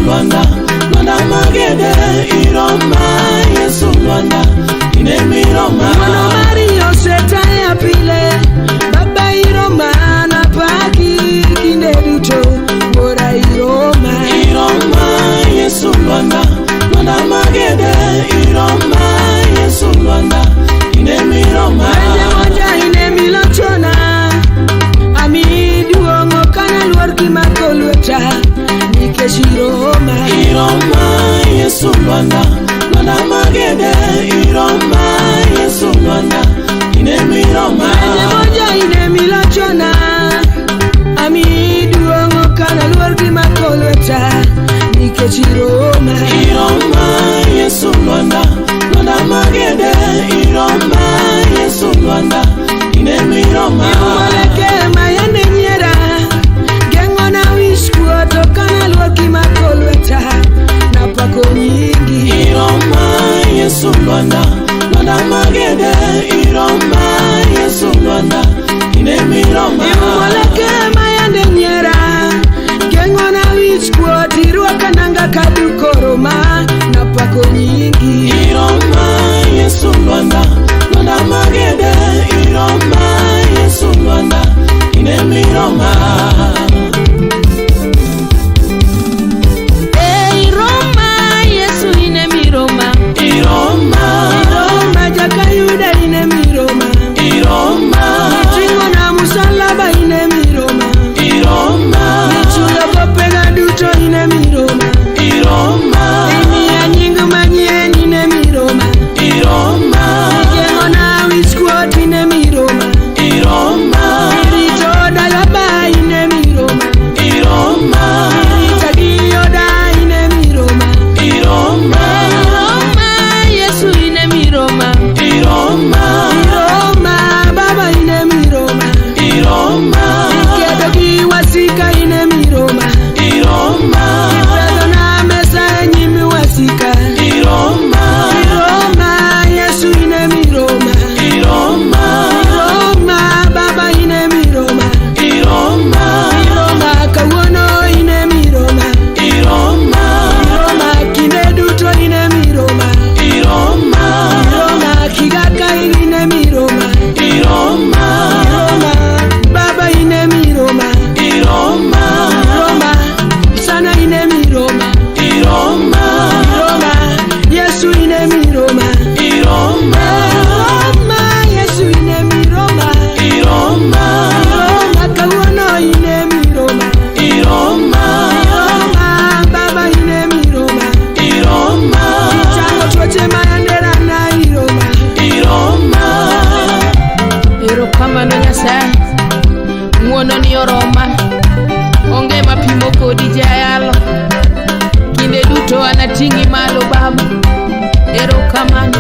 Lwanda, Lwanda magede iroma, Yesu Lwanda, inemi Roma. Mono Mario seta ya pile, Baba iroma na paki kinde duto, Bora iroma. Iroma, Yesu Lwanda, Lwanda magede iroma, Yesu Lwanda, inemi Roma. Ende moja inemi lochona, Amidu ongo kana luar kimako lueta, Nikeshi Roma. Iroma, Yesu Lwanda, Lwanda magede iroma, Yesu Lwanda, inemi Roma. Ende moja inemi lochona, Amidu ongo kana luar kimako lueta, Nikeshi Roma. Iroma, Yesu Lwanda, Lwanda magede iroma, Yesu Lwanda, inemi Roma. Mwaleke mayande nyera, gengo na wishku otokana luar kimako lueta, Napako nyingi. Iroma, Yesu Lwanda, Lwanda magede iroma, Yesu Lwanda, inemi Roma. Mwaleke mayande nyera, gengo na wishku otirua kananga kadukoroma, Napako nyingi. Iroma, Yesu Lwanda, Lwanda magede iroma, Yesu Lwanda, inemi Roma. Roma, Yesu inemi Roma. Iroma, Roma, Jakayuda inemi Roma. Iroma, Tingo na musalaba inemi Roma. Iroma, Chulo kopega duto inemi Roma. Iroma, Enia nyingu manyien inemi Roma. Iroma, Gengo na wiskuot inemi Roma. Iroma, Rito dalaba inemi Roma. Iroma, Rita gioda inemi Roma. Iroma, Roma, Yesu inemi Roma. Iroma, Roma, Baba inemi Roma. Iroma, Kedo ki wasika inemi Roma. Iroma, Kedo na mesa enyimi wasika. Iroma, Roma, Yesu inemi Roma. Iroma, Roma, Baba inemi Roma. Iroma, Roma, kawono inemi Roma. Iroma, Roma, kinde duto inemi Roma. Iroma, Roma, kigaka inemi Roma. Iroma, Roma, Baba inemi Roma. Iroma, Roma, sana inemi Roma. Iroma, Roma, Yesu inemi Roma. Iroma, Roma, Yesu inemi Roma. Iroma, Roma, kawono inemi Roma. Iroma, Roma, Baba inemi Roma. Iroma, Chango tuoche mayandera na Roma. Iroma. Erokamano Nyasaye, ng'wono ni oroma, onge mapimo kodi jayalo, kinde duto anating'i malo Baba. Erokamano.